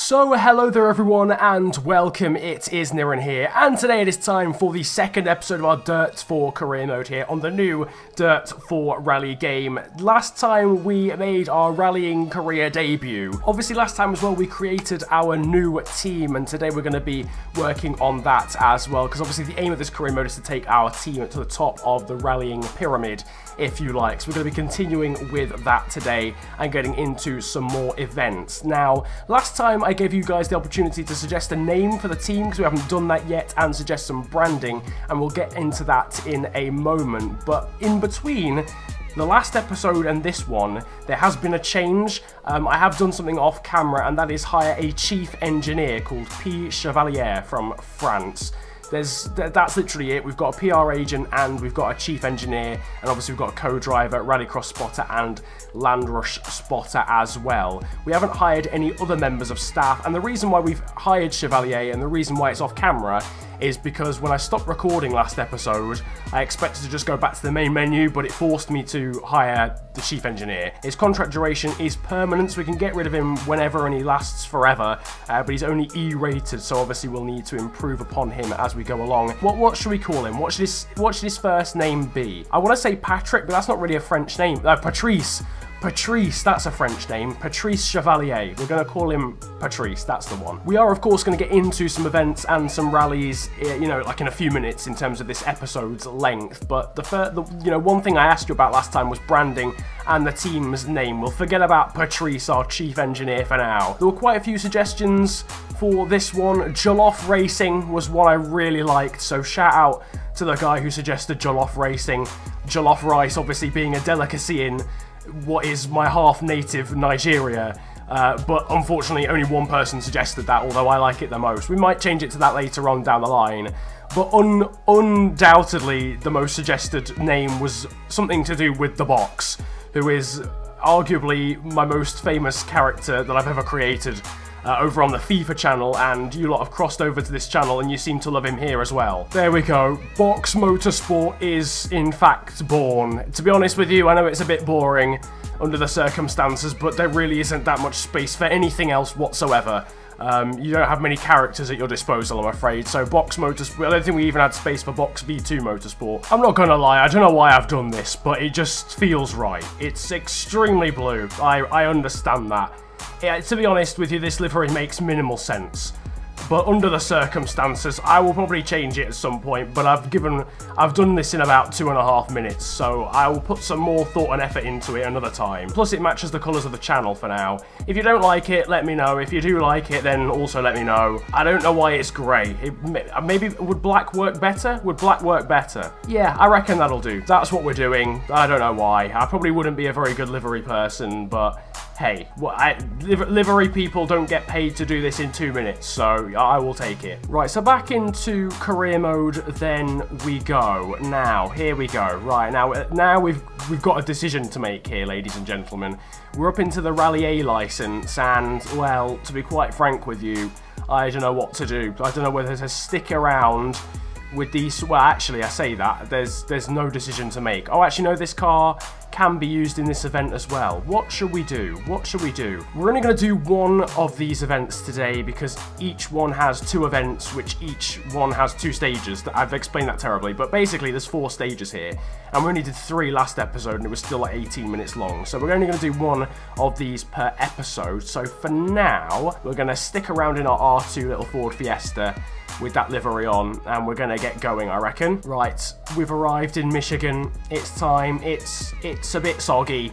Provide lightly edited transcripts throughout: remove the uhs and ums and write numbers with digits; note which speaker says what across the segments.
Speaker 1: So hello there everyone and welcome, it is Niren here, and today it is time for the second episode of our Dirt 4 career mode here on the new Dirt 4 rally game. Last time we made our rallying career debut. Obviously last time as well we created our new team, and today we're going to be working on that as well, because obviously the aim of this career mode is to take our team to the top of the rallying pyramid, if you like. So we're going to be continuing with that today and getting into some more events. Now, last time I gave you guys the opportunity to suggest a name for the team, because we haven't done that yet, and suggest some branding, and we'll get into that in a moment. But in between the last episode and this one, there has been a change. I have done something off camera, and that is hire a chief engineer called P. Chevalier from France. That's literally it. We've got a PR agent and we've got a chief engineer, and obviously we've got a co-driver, rallycross spotter and land rush spotter as well. We haven't hired any other members of staff, and the reason why we've hired Chevalier and the reason why it's off camera is because when I stopped recording last episode, I expected to just go back to the main menu, but it forced me to hire the chief engineer. His contract duration is permanent, so we can get rid of him whenever, and he lasts forever, but he's only E-rated, so obviously we'll need to improve upon him as we go along. What should we call him? What should his first name be? I want to say Patrick, but that's not really a French name. Patrice. Patrice, that's a French name. Patrice Chevalier. We're going to call him Patrice, that's the one. We are, of course, going to get into some events and some rallies, you know, like in a few minutes in terms of this episode's length. But the one thing I asked you about last time was branding and the team's name. We'll forget about Patrice, our chief engineer, for now. There were quite a few suggestions for this one. Jollof Racing was one I really liked, so shout out to the guy who suggested Jollof Racing. Jollof rice obviously being a delicacy in what is my half-native Nigeria, but unfortunately only one person suggested that, although I like it the most. We might change it to that later on down the line, but undoubtedly the most suggested name was something to do with The Box, who is arguably my most famous character that I've ever created over on the FIFA channel, and you lot have crossed over to this channel and you seem to love him here as well. There we go. Box Motorsport is in fact born. To be honest with you, I know it's a bit boring under the circumstances, but there really isn't that much space for anything else whatsoever. You don't have many characters at your disposal, I'm afraid, so Box Motorsport, I don't think we even had space for Box V2 Motorsport. I'm not gonna lie, I don't know why I've done this, but it just feels right. It's extremely blue, I understand that. Yeah, to be honest with you, this livery makes minimal sense, but under the circumstances, I will probably change it at some point, but I've done this in about 2.5 minutes, so I will put some more thought and effort into it another time. Plus, it matches the colours of the channel for now. If you don't like it, let me know. If you do like it, then also let me know. I don't know why it's grey. Maybe, would black work better? Would black work better? Yeah, I reckon that'll do. That's what we're doing. I don't know why. I probably wouldn't be a very good livery person, but hey, livery people don't get paid to do this in 2 minutes, so I will take it. Right, so back into career mode then we go. Now, here we go. Right, now we've got a decision to make here, ladies and gentlemen. We're up into the Rally A license, and, well, to be quite frank with you, I don't know what to do. I don't know whether to stick around with these. Well, actually, I say that. There's no decision to make. Oh, actually, no, this car can be used in this event as well. What should we do? What should we do? We're only going to do one of these events today, because each one has 2 events, which each one has 2 stages. I've explained that terribly, but basically there's 4 stages here, and we only did 3 last episode, and it was still like 18 minutes long. So we're only going to do 1 of these per episode. So for now, we're going to stick around in our R2 little Ford Fiesta with that livery on, and we're gonna get going, I reckon. Right, we've arrived in Michigan. It's time. It's a bit soggy.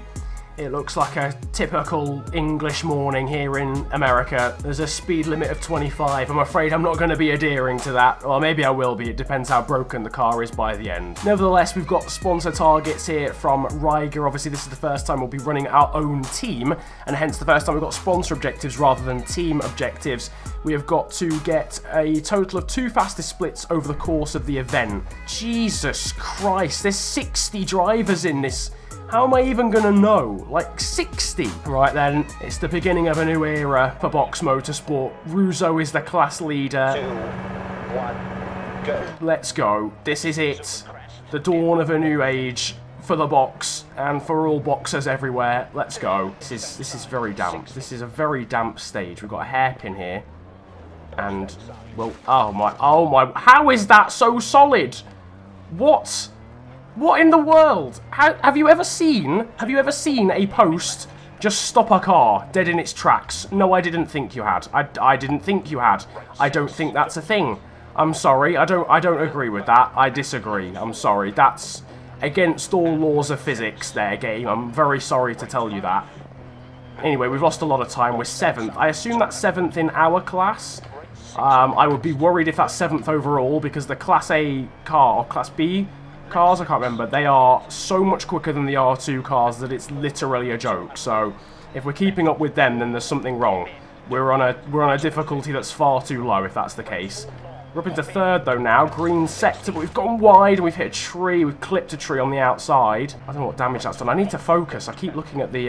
Speaker 1: It looks like a typical English morning here in America. There's a speed limit of 25. I'm afraid I'm not going to be adhering to that. Or maybe I will be. It depends how broken the car is by the end. Nevertheless, we've got sponsor targets here from Riger. Obviously, this is the first time we'll be running our own team, and hence the first time we've got sponsor objectives rather than team objectives. We have got to get a total of 2 fastest splits over the course of the event. Jesus Christ, there's 60 drivers in this. How am I even gonna know? Like 60? Right then, it's the beginning of a new era for Box Motorsport. Russo is the class leader. 2, 1, go. Let's go. This is it. The dawn of a new age for the box and for all boxers everywhere. Let's go. This is very damp. This is a very damp stage. We've got a hairpin here. And, well, oh my, how is that so solid? What? What in the world? Have you ever seen a post just stop a car dead in its tracks? No, I didn't think you had. I didn't think you had. I don't think that's a thing. I'm sorry. I don't agree with that. I disagree. I'm sorry. That's against all laws of physics there, game. I'm very sorry to tell you that. Anyway, we've lost a lot of time. We're 7th. I assume that's 7th in our class. I would be worried if that's 7th overall, because the Class A car, or Class B cars, I can't remember, they are so much quicker than the R2 cars that it's literally a joke. So if we're keeping up with them, then there's something wrong. We're on a difficulty that's far too low if that's the case. We're up into 3rd though now, green sector, but we've gone wide and we've hit a tree, we've clipped a tree on the outside. I don't know what damage that's done. I need to focus. I keep looking at the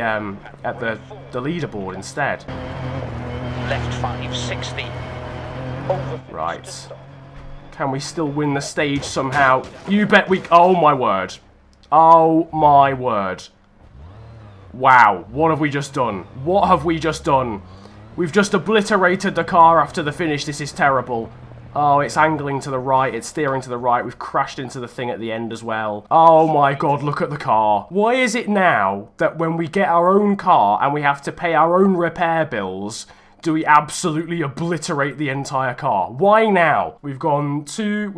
Speaker 1: leaderboard instead.
Speaker 2: Left 560. Over.
Speaker 1: Right. Can we still win the stage somehow? You bet we... Oh my word. Oh my word. Wow. What have we just done? What have we just done? We've just obliterated the car after the finish. This is terrible. Oh, it's angling to the right. It's steering to the right. We've crashed into the thing at the end as well. Oh my god, look at the car. Why is it now that when we get our own car and we have to pay our own repair bills, do we absolutely obliterate the entire car? Why now? We've gone too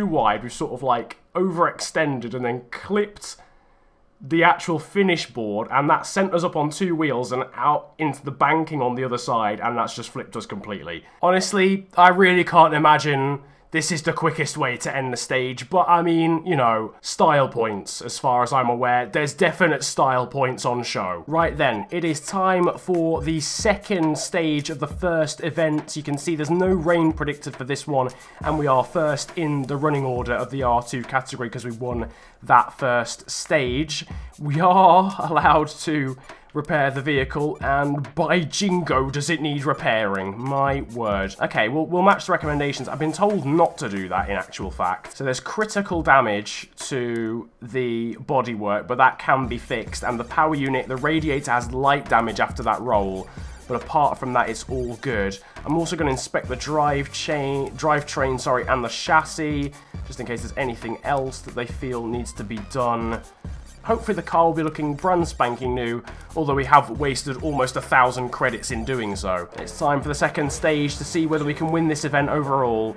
Speaker 1: wide. We've sort of like overextended and then clipped the actual finish board, and that sent us up on 2 wheels and out into the banking on the other side, and that's just flipped us completely. Honestly, I really can't imagine this is the quickest way to end the stage, but I mean, you know, style points, as far as I'm aware. There's definite style points on show. Right then, it is time for the 2nd stage of the first event. You can see there's no rain predicted for this one, and we are first in the running order of the R2 category because we won that first stage. We are allowed to repair the vehicle, and by jingo does it need repairing. My word. Okay, we'll match the recommendations. I've been told not to do that in actual fact. So there's critical damage to the bodywork, but that can be fixed, and the power unit, the radiator has light damage after that roll, but apart from that it's all good. I'm also going to inspect the drivetrain, and the chassis, just in case there's anything else that they feel needs to be done. Hopefully the car will be looking brand spanking new, although we have wasted almost 1,000 credits in doing so. It's time for the 2nd stage to see whether we can win this event overall.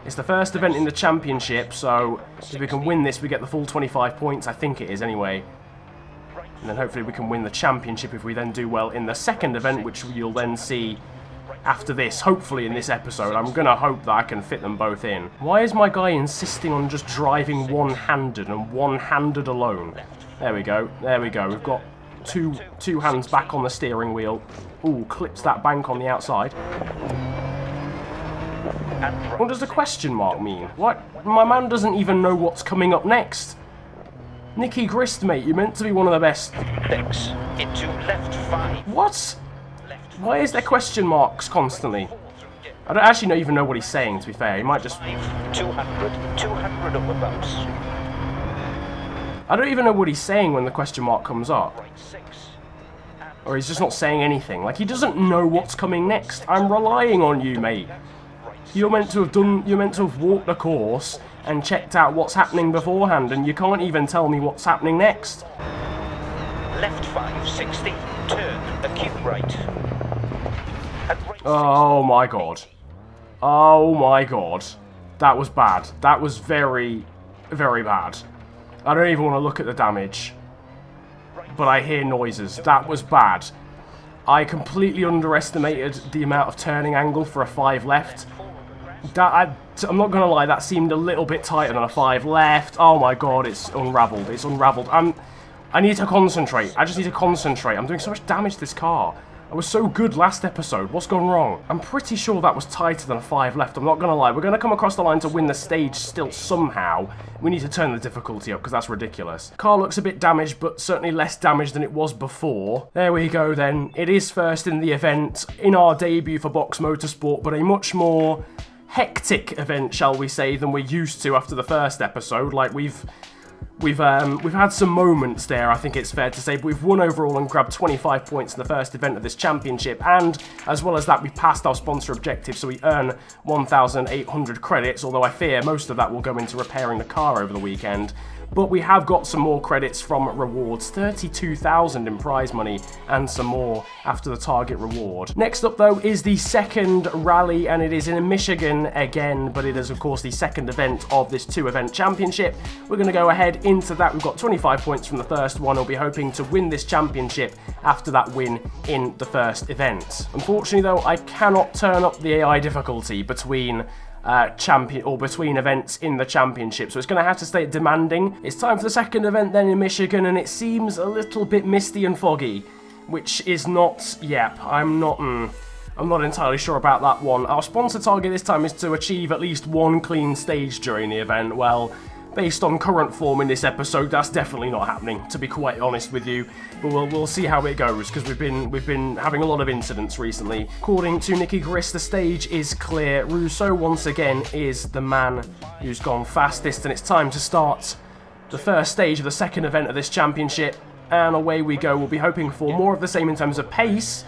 Speaker 1: It's the first event in the championship, so if we can win this, we get the full 25 points. I think it is anyway. And then hopefully we can win the championship if we then do well in the 2nd event, which you'll then see after this, hopefully in this episode. I'm going to hope that I can fit them both in. Why is my guy insisting on just driving one-handed and one-handed alone? There we go. There we go. We've got two hands back on the steering wheel. Ooh, clips that bank on the outside. What does the question mark mean? What? My man doesn't even know what's coming up next. Nicky Grist, mate, you're meant to be one of the best.
Speaker 2: Thanks. Into left 5.
Speaker 1: What? Why is there question marks constantly? I don't actually even know what he's saying, to be fair. He might just...
Speaker 2: 200 over bumps.
Speaker 1: I don't even know what he's saying when the question mark comes up. Or he's just not saying anything. Like, he doesn't know what's coming next. I'm relying on you, mate. You're meant to have walked the course and checked out what's happening beforehand, and you can't even tell me what's happening next.
Speaker 2: Left 560, turn, acute right.
Speaker 1: Oh my god. Oh my god. That was bad. That was very, very bad. I don't even want to look at the damage. But I hear noises. That was bad. I completely underestimated the amount of turning angle for a 5 left. I'm not going to lie, that seemed a little bit tighter than a 5 left. Oh my god, it's unraveled. It's unraveled. I need to concentrate. I just need to concentrate. I'm doing so much damage to this car. I was so good last episode. What's gone wrong? I'm pretty sure that was tighter than a 5 left. I'm not going to lie. We're going to come across the line to win the stage still somehow. We need to turn the difficulty up because that's ridiculous. Car looks a bit damaged, but certainly less damaged than it was before. There we go then. It is first in the event in our debut for Box Motorsport, but a much more hectic event, shall we say, than we're used to after the first episode. Like, we've we've had some moments there, I think it's fair to say, but we've won overall and grabbed 25 points in the first event of this championship, and as well as that, we passed our sponsor objective, so we earn 1,800 credits, although I fear most of that will go into repairing the car over the weekend. But we have got some more credits from rewards, 32,000 in prize money, and some more after the target reward. Next up, though, is the second rally, and it is in Michigan again, but it is, of course, the second event of this 2-event championship. We're going to go ahead into that. We've got 25 points from the first one. We'll be hoping to win this championship after that win in the first event. Unfortunately, though, I cannot turn up the AI difficulty between between events in the championship, so it's going to have to stay demanding. It's time for the second event then in Michigan, and it seems a little bit misty and foggy, which is not, I'm not entirely sure about that one. Our sponsor target this time is to achieve at least one clean stage during the event. Well, based on current form in this episode, that's definitely not happening, to be quite honest with you. But we'll see how it goes, because we've been having a lot of incidents recently. According to Nicky Gris, the stage is clear. Rousseau, once again, is the man who's gone fastest, and it's time to start the first stage of the second event of this championship. And away we go. We'll be hoping for more of the same in terms of pace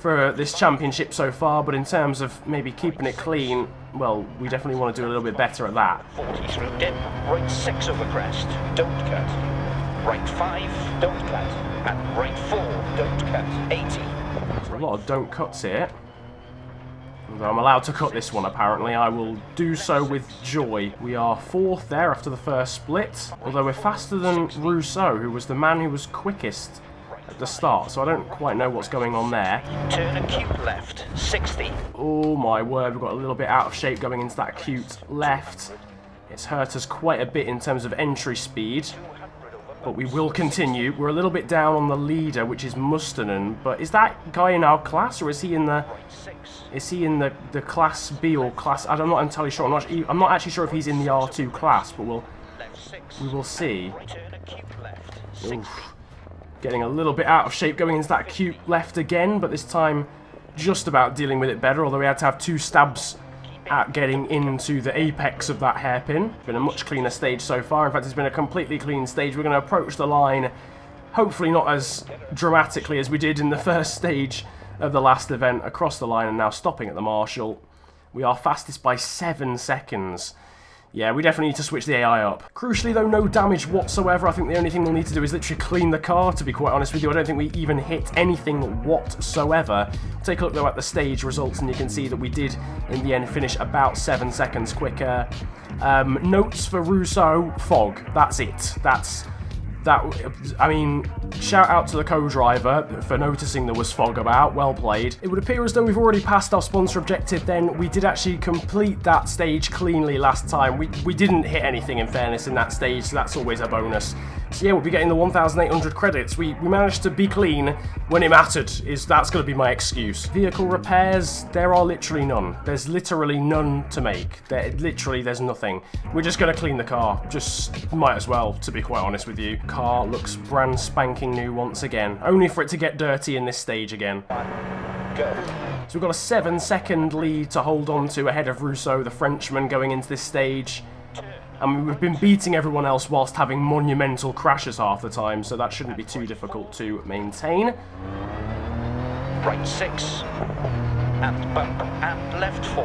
Speaker 1: for this championship so far, but in terms of maybe keeping it clean, well, we definitely want to do a little bit better at that.
Speaker 2: 40 through dip, right 6 over crest, don't cut. Right 5, don't cut. And right 4, don't cut. 80.
Speaker 1: There's a lot of don't cuts here. Although I'm allowed to cut this one, apparently. I will do so with joy. We are 4th there after the first split, although we're faster than Rousseau, who was the man who was quickest at the start, so I don't quite know what's going on there.
Speaker 2: Turn acute left, 60.
Speaker 1: Oh my word, we've got a little bit out of shape going into that acute left. It's hurt us quite a bit in terms of entry speed, but we will continue. We're a little bit down on the leader, which is Mustonen, but is that guy in our class, or is he in the class B or class? I'm not entirely sure. I'm not actually sure if he's in the R2 class, but we will see. Oof. Getting a little bit out of shape going into that acute left again, but this time just about dealing with it better, although we had to have 2 stabs at getting into the apex of that hairpin. Been a much cleaner stage so far. In fact, it's been a completely clean stage. We're going to approach the line, hopefully not as dramatically as we did in the first stage of the last event, across the line and now stopping at the marshal. We are fastest by 7 seconds. Yeah, we definitely need to switch the AI up. Crucially, though, no damage whatsoever. I think the only thing we'll need to do is literally clean the car, to be quite honest with you. I don't think we even hit anything whatsoever. Take a look, though, at the stage results, and you can see that we did, in the end, finish about 7 seconds quicker. Notes for Rousseau, fog. That's it. I mean, shout out to the co-driver for noticing there was fog about. Well played. It would appear as though we've already passed our sponsor objective then. We did actually complete that stage cleanly last time. We didn't hit anything, in fairness, in that stage, so that's always a bonus. So yeah, we'll be getting the 1,800 credits. We managed to be clean when it mattered. That's going to be my excuse. Vehicle repairs, there are literally none. There's literally none to make. There's nothing. We're just going to clean the car. Just might as well, to be quite honest with you. Car looks brand spanking new once again. Only for it to get dirty in this stage again.
Speaker 2: Go.
Speaker 1: So we've got a 7-second lead to hold on to ahead of Rousseau, the Frenchman, going into this stage. And we've been beating everyone else whilst having monumental crashes half the time, so that shouldn't be too difficult to maintain.
Speaker 2: Right 6. And bump. And left 4.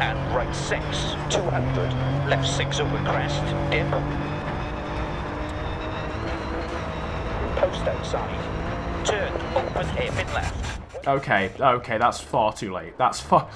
Speaker 2: And right 6. 200. Left 6 over crest. Dip. Post outside. Turn. Open hairpin left.
Speaker 1: Okay, that's far too late. That's far...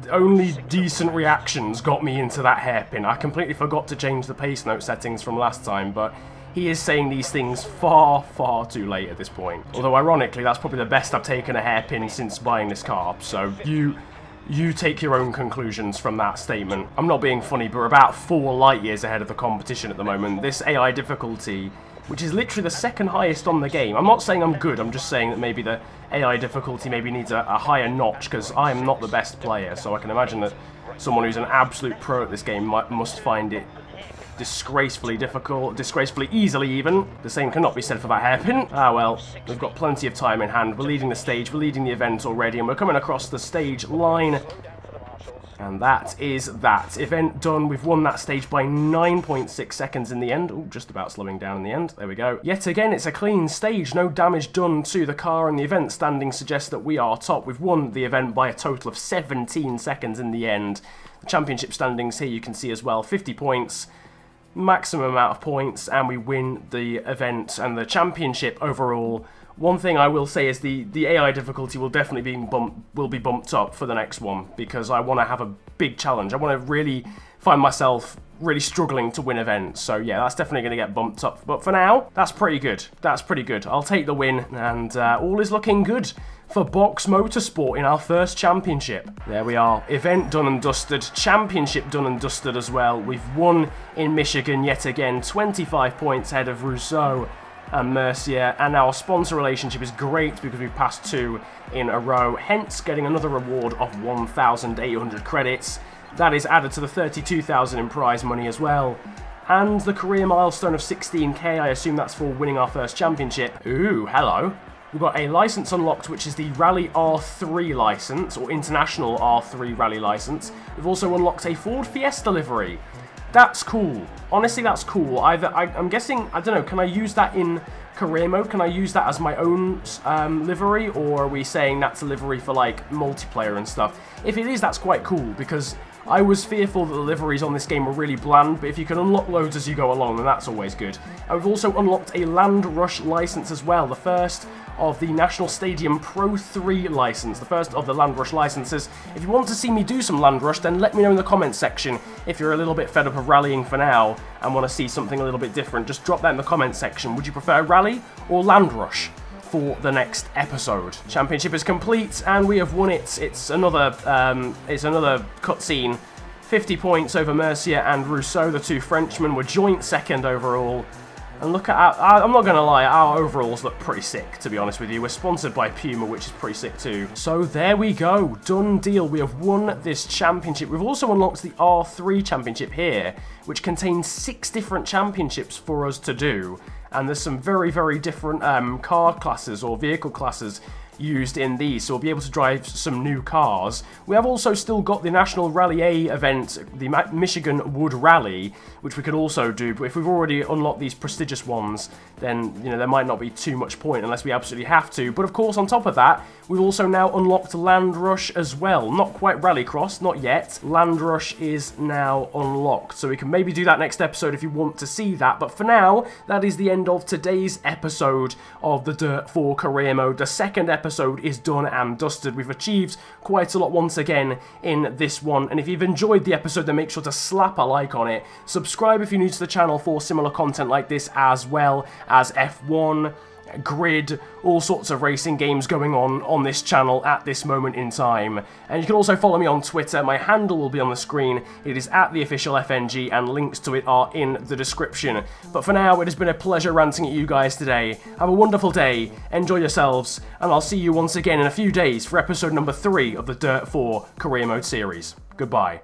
Speaker 1: Only decent reactions got me into that hairpin. I completely forgot to change the pace note settings from last time, but he is saying these things far, far too late at this point. Although, ironically, that's probably the best I've taken a hairpin since buying this car, so you take your own conclusions from that statement. I'm not being funny, but we're about 4 light years ahead of the competition at the moment. This AI difficulty, which is literally the second highest on the game. I'm not saying I'm good, I'm just saying that maybe the AI difficulty maybe needs a higher notch, because I am not the best player, so I can imagine that someone who's an absolute pro at this game must find it disgracefully difficult, disgracefully easily even. The same cannot be said for that hairpin. Ah well, we've got plenty of time in hand. We're leading the stage, we're leading the event already, and we're coming across the stage line. And that is that. Event done. We've won that stage by 9.6 seconds in the end. Oh, just about slowing down in the end. There we go. Yet again, it's a clean stage. No damage done to the car, and the event standings suggest that we are top. We've won the event by a total of 17 seconds in the end. The championship standings here you can see as well. 50 points. Maximum amount of points, and we win the event and the championship overall. One thing I will say is the AI difficulty will definitely be bumped up for the next one, because I want to have a big challenge. I want to really find myself really struggling to win events. So yeah, that's definitely going to get bumped up. But for now, that's pretty good. That's pretty good. I'll take the win, and all is looking good for Box Motorsport in our first championship. There we are. Event done and dusted. Championship done and dusted as well. We've won in Michigan yet again. 25 points ahead of Rousseau and Mercier, and our sponsor relationship is great because we've passed 2 in a row, hence getting another reward of 1,800 credits. That is added to the 32,000 in prize money as well. And the career milestone of 16k, I assume that's for winning our first championship. Ooh, hello. We've got a license unlocked, which is the Rally R3 license, or International R3 Rally license. We've also unlocked a Ford Fiesta livery. That's cool. Honestly, that's cool. I'm guessing, I don't know, can I use that in career mode? Can I use that as my own livery, or are we saying that's a livery for, like, multiplayer and stuff? If it is, that's quite cool, because I was fearful that the liveries on this game were really bland, but if you can unlock loads as you go along, then that's always good. And we've also unlocked a Land Rush license as well, the first of the National Stadium Pro 3 license, the first of the Land Rush licenses. If you want to see me do some Land Rush, then let me know in the comments section. If you're a little bit fed up of rallying for now and want to see something a little bit different, just drop that in the comments section. Would you prefer Rally or Land Rush for the next episode? Championship is complete, and we have won it. It's another cutscene. 50 points over Mercier and Rousseau. The 2 Frenchmen were joint second overall. And look at our, I'm not going to lie, our overalls look pretty sick, to be honest with you. We're sponsored by Puma, which is pretty sick too. So there we go. Done deal. We have won this championship. We've also unlocked the R3 championship here, which contains 6 different championships for us to do. And there's some very, very different car classes or vehicle classes used in these, so we'll be able to drive some new cars. We have also still got the National Rally A event, the Michigan Wood Rally, which we could also do, but if we've already unlocked these prestigious ones, then, you know, there might not be too much point unless we absolutely have to. But of course, on top of that, we've also now unlocked Land Rush as well. Not quite Rallycross, not yet. Land Rush is now unlocked, so we can maybe do that next episode if you want to see that. But for now, that is the end of today's episode of the Dirt 4 Career Mode. The second episode is done and dusted. We've achieved quite a lot once again in this one, and if you've enjoyed the episode, then make sure to slap a like on it. Subscribe if you're new to the channel for similar content like this, as well as F1, Grid, all sorts of racing games going on this channel at this moment in time. And you can also follow me on Twitter. My handle will be on the screen. It is @theofficialfng, and links to it are in the description. But for now, it has been a pleasure ranting at you guys today. Have a wonderful day, enjoy yourselves, and I'll see you once again in a few days for episode number 3 of the Dirt 4 Career Mode series. Goodbye.